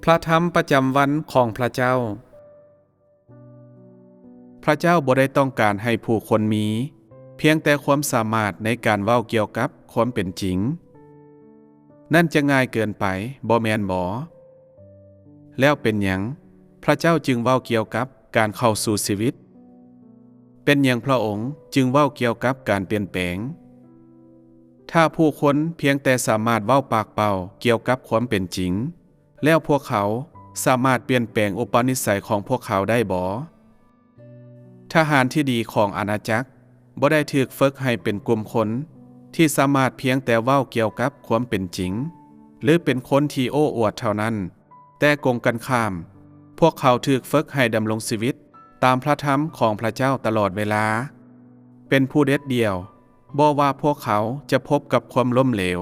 พระธรรมประจำวันของพระเจ้า พระเจ้าบ่ได้ต้องการให้ผู้คนมีเพียงแต่ความสามารถในการเว้าเกี่ยวกับความเป็นจริงนั่นจะง่ายเกินไปบ่แม่นบ่แล้วเป็นหยังพระเจ้าจึงเว้าเกี่ยวกับการเข้าสู่ชีวิตเป็นหยังพระองค์จึงเว้าเกี่ยวกับการเปลี่ยนแปลงถ้าผู้คนเพียงแต่สามารถเว้าปากเปล่าเกี่ยวกับความเป็นจริงแล้วพวกเขาสามารถเปลี่ยนแปลงอุปนิสัยของพวกเขาได้บ่ทหารที่ดีของอาณาจักรบ่ได้ถูกฝึกให้เป็นกลุ่มคนที่สามารถเพียงแต่เว้าเกี่ยวกับความเป็นจริงหรือเป็นคนที่โอ้อวดเท่านั้นแต่กงกันข้ามพวกเขาถูกฝึกให้ดำรงชีวิตตามพระธรรมของพระเจ้าตลอดเวลาเป็นผู้เด็ดเดี่ยวบ่ว่าพวกเขาจะพบกับความล้มเหลว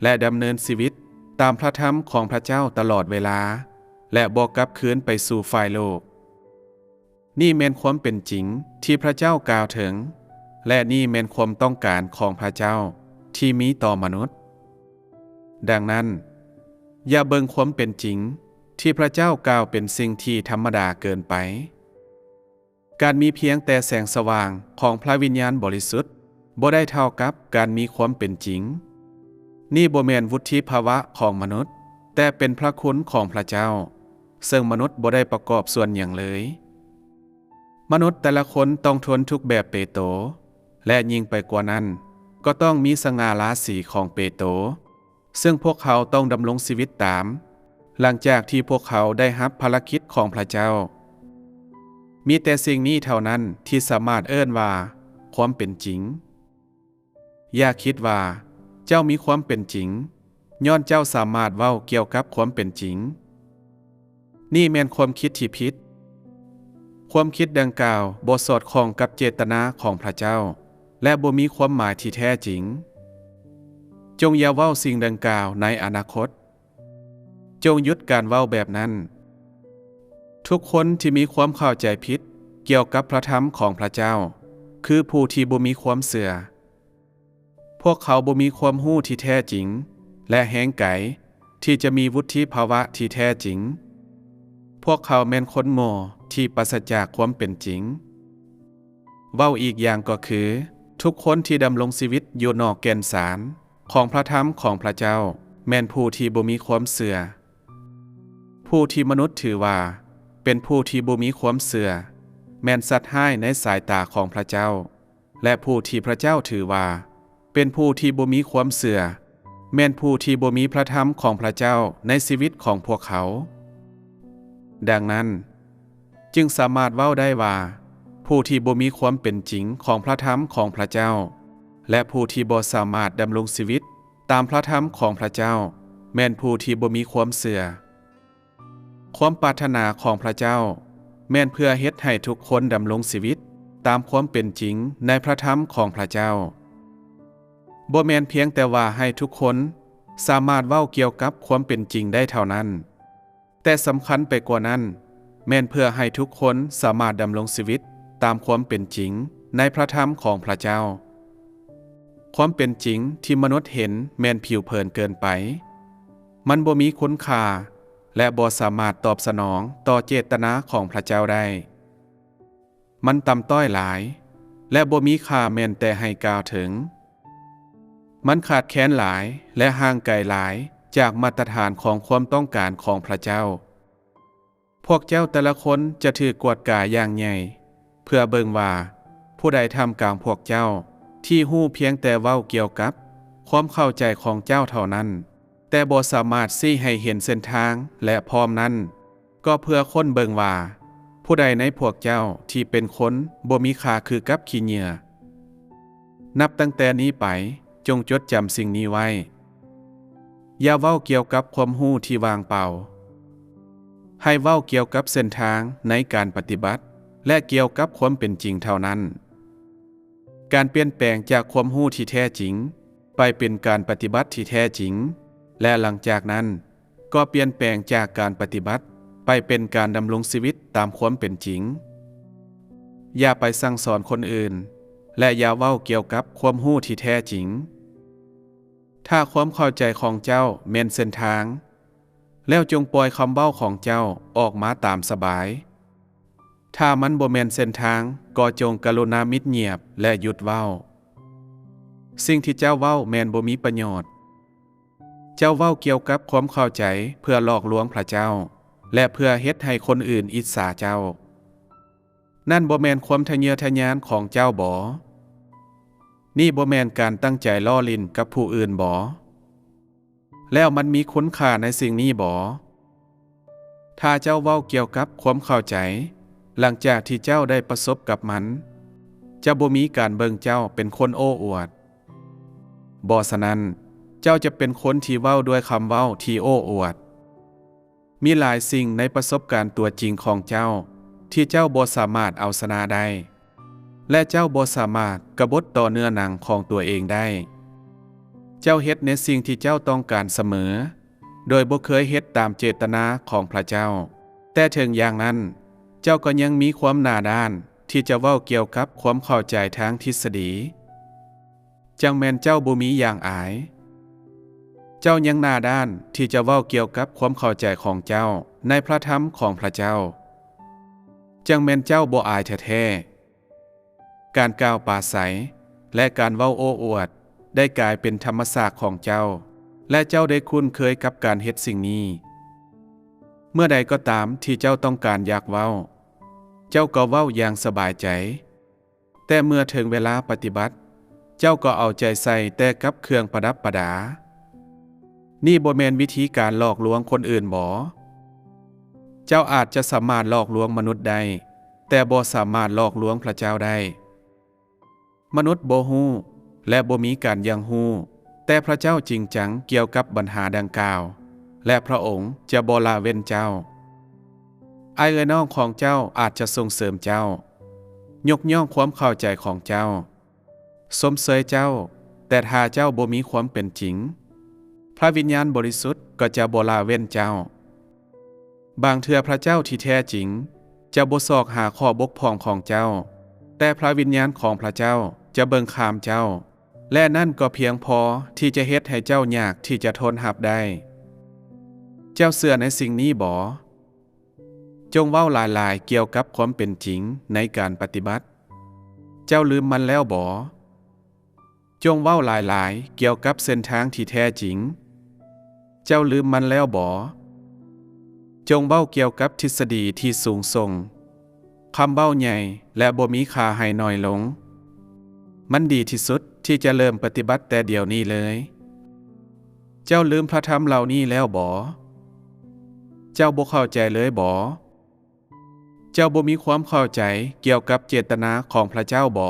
และดำเนินชีวิตตามพระธรรมของพระเจ้าตลอดเวลาและบ่กลับคืนไปสู่ฝ่ายโลกนี่แม่นความเป็นจริงที่พระเจ้ากล่าวถึงและนี่แม่นความต้องการของพระเจ้าที่มีต่อมนุษย์ดังนั้นอย่าเบิ่งความเป็นจริงที่พระเจ้ากล่าวเป็นสิ่งที่ธรรมดาเกินไปการมีเพียงแต่แสงสว่างของพระวิญญาณบริสุทธิ์บ่ได้เท่ากับการมีความเป็นจริงนี่บ่แม่นวุฒิภาวะของมนุษย์แต่เป็นพระคุณของพระเจ้าซึ่งมนุษย์บ่ได้ประกอบส่วนอย่างเลยมนุษย์แต่ละคนต้องทนทุกแบบเปโตรและยิ่งไปกว่านั้นก็ต้องมีสง่าราศีของเปโตรซึ่งพวกเขาต้องดำรงชีวิตตามหลังจากที่พวกเขาได้รับภารกิจของพระเจ้ามีแต่สิ่งนี้เท่านั้นที่สามารถเอิ้นว่าความเป็นจริงอย่าคิดว่าเจ้ามีความเป็นจริงย้อนเจ้าสามารถเว้าเกี่ยวกับความเป็นจริงนี่แม่นความคิดที่ผิดความคิดดังกล่าวบ่สอดคล้องกับเจตนาของพระเจ้าและบ่มีความหมายที่แท้จริงจงอย่าเว้าสิ่งดังกล่าวในอนาคตจงหยุดการเว้าแบบนั้นทุกคนที่มีความเข้าใจผิดเกี่ยวกับพระธรรมของพระเจ้าคือผู้ที่บ่มีความเสื่อพวกเขาบ่มีความรู้ที่แท้จริงและแหงไกลที่จะมีวุฒิภาวะที่แท้จริงพวกเขาแม่นคนโง่ที่ปราศจากความเป็นจริงเว้าอีกอย่างก็คือทุกคนที่ดำรงชีวิตอยู่นอกแก่นสารของพระธรรมของพระเจ้าแม่นผู้ที่บ่มีความเสื่อผู้ที่มนุษย์ถือว่าเป็นผู้ที่บ่มีความเสื่อแม่นสัตย์ร้ายในสายตาของพระเจ้าและผู้ที่พระเจ้าถือว่าเป็นผู้ที่บ่มีความเสื่อแม่นผู้ที่บ่มีพระธรรมของพระเจ้าในชีวิตของพวกเขาดังนั้นจึงสามารถเว้าได้ว่าผู้ที่บ่มีความเป็นจริงของพระธรรมของพระเจ้าและผู้ที่บ่สามารถดำรงชีวิตตามพระธรรมของพระเจ้าแม่นผู้ที่บ่มีความเสื่อความปรารถนาของพระเจ้าแม่นเพื่อเฮ็ดให้ทุกคนดำรงชีวิตตามความเป็นจริงในพระธรรมของพระเจ้าบ่แม่นเพียงแต่ว่าให้ทุกคนสามารถเว้าเกี่ยวกับความเป็นจริงได้เท่านั้นแต่สำคัญไปกว่านั้นแม่นเพื่อให้ทุกคนสามารถดำรงชีวิตตามความเป็นจริงในพระธรรมของพระเจ้าความเป็นจริงที่มนุษย์เห็นแม่นผิวเผินเกินไปมันบ่มีคุณค่าและบ่สามารถตอบสนองต่อเจตนาของพระเจ้าได้มันต่ำต้อยหลายและบ่มีค่าแม้แต่ให้กล่าวถึงมันขาดแคลนหลายและห่างไกลหลายจากมาตรฐานของความต้องการของพระเจ้าพวกเจ้าแต่ละคนจะถือกวดกาอย่างใหญ่เพื่อเบิ่งว่าผู้ใดทำกลางพวกเจ้าที่ฮู้เพียงแต่เว้าเกี่ยวกับความเข้าใจของเจ้าเท่านั้นแต่บ่สามารถชี้ให้เห็นเส้นทางและพร้อมนั้นก็เพื่อคนเบิ่งว่าผู้ใดในพวกเจ้าที่เป็นคนบ่มีค่าคือกับขี้เหงื่อนับตั้งแต่นี้ไปจงจดจำสิ่งนี้ไว้อย่าเว้าเกี่ยวกับความรู้ที่ว่างเปล่าให้เว้าเกี่ยวกับเส้นทางในการปฏิบัติและเกี่ยวกับความเป็นจริงเท่านั้นการเปลี่ยนแปลงจากความรู้ที่แท้จริงไปเป็นการปฏิบัติที่แท้จริงและหลังจากนั้นก็เปลี่ยนแปลงจากการปฏิบัติไปเป็นการดำรงชีวิตตามความเป็นจริงอย่าไปสั่งสอนคนอื่นและอย่าเว้าเกี่ยวกับความรู้ที่แท้จริงถ้าความเข้าใจของเจ้าแม่นเส้นทาง แล้วจงปล่อยคำเว้าของเจ้าออกมาตามสบายถ้ามันบ่แม่นเส้นทางก็จงกรุณามิดเงียบและหยุดเว้าสิ่งที่เจ้าเว้าแม่นบ่มีประโยชน์เจ้าเว้าเกี่ยวกับความเข้าใจเพื่อหลอกลวงพระเจ้าและเพื่อเฮ็ดให้คนอื่นอิจฉาเจ้านั่นบ่แม่นความทะเยอทะยานของเจ้าบ่นี่บ่แม่นการตั้งใจล้อเล่นกับผู้อื่นบ่แล้วมันมีคุณค่าในสิ่งนี้บ่ถ้าเจ้าเว้าเกี่ยวกับความเข้าใจหลังจากที่เจ้าได้ประสบกับมันจะบ่มีการเบิ่งเจ้าเป็นคนโอ้อวดบ่ฉะนั้นเจ้าจะเป็นคนที่เว้าด้วยคำเว้าที่โอ้อวดมีหลายสิ่งในประสบการณ์ตัวจริงของเจ้าที่เจ้าบ่สามารถเอาชนะได้และเจ้าบ่สามารถกบฏต่อเนื้อหนังของตัวเองได้เจ้าเฮ็ดในสิ่งที่เจ้าต้องการเสมอโดยบ่เคยเฮ็ดตามเจตนาของพระเจ้าแต่ถึงอย่างนั้นเจ้าก็ยังมีความหน้าด้านที่จะเว้าเกี่ยวกับความเข้าใจทางทฤษฎีจังแม่นเจ้าบ่มีอย่างอายเจ้ายังหน้าด้านที่จะเว้าเกี่ยวกับความเข้าใจของเจ้าในพระธรรมของพระเจ้าจังแม่นเจ้าบ่อายแท้ๆการกล่าวปราศัยและการเว้าโอ้อวดได้กลายเป็นธรรมชาติของเจ้าและเจ้าได้คุ้นเคยกับการเฮ็ดสิ่งนี้เมื่อใดก็ตามที่เจ้าต้องการอยากเว้าเจ้าก็เว้าอย่างสบายใจแต่เมื่อถึงเวลาปฏิบัติเจ้าก็เอาใจใส่แต่กับเครื่องประดับประดานี่บ่แม่นวิธีการหลอกลวงคนอื่นบ่เจ้าอาจจะสามารถหลอกลวงมนุษย์ได้แต่บ่สามารถหลอกลวงพระเจ้าได้มนุษย์บ่ฮู้และบ่มีการยังฮู้แต่พระเจ้าจริงจังเกี่ยวกับปัญหาดังกล่าวและพระองค์จะบ่ละเว้นเจ้าไอ้น้องของเจ้าอาจจะส่งเสริมเจ้ายกย่องความเข้าใจของเจ้าสมเสยเจ้าแต่ถ้าเจ้าบ่มีความเป็นจริงพระวิญญาณบริสุทธิ์ก็จะบ่ละเว้นเจ้าบางเทื่อพระเจ้าที่แท้จริงจะบ่ซอกหาข้อบกพร่องของเจ้าแต่พระวิญญาณของพระเจ้าจะเบิ่งข้ามเจ้าและนั่นก็เพียงพอที่จะเฮ็ดให้เจ้ายากที่จะทนรับได้เจ้าเชื่อในสิ่งนี้บ่จงเว้าหลายๆเกี่ยวกับความเป็นจริงในการปฏิบัติเจ้าลืมมันแล้วบ่จงเว้าหลายๆเกี่ยวกับเส้นทางที่แท้จริงเจ้าลืมมันแล้วบ่จงเว้าเกี่ยวกับทฤษฎีที่สูงส่งคำเว้าใหญ่และบ่มีค่าให้น้อยลงมันดีที่สุดที่จะเริ่มปฏิบัติแต่เดี๋ยวนี้เลยเจ้าลืมพระธรรมเหล่านี้แล้วบ่เจ้าบ่เข้าใจเลยบ่เจ้าบ่มีความเข้าใจเกี่ยวกับเจตนาของพระเจ้าบ่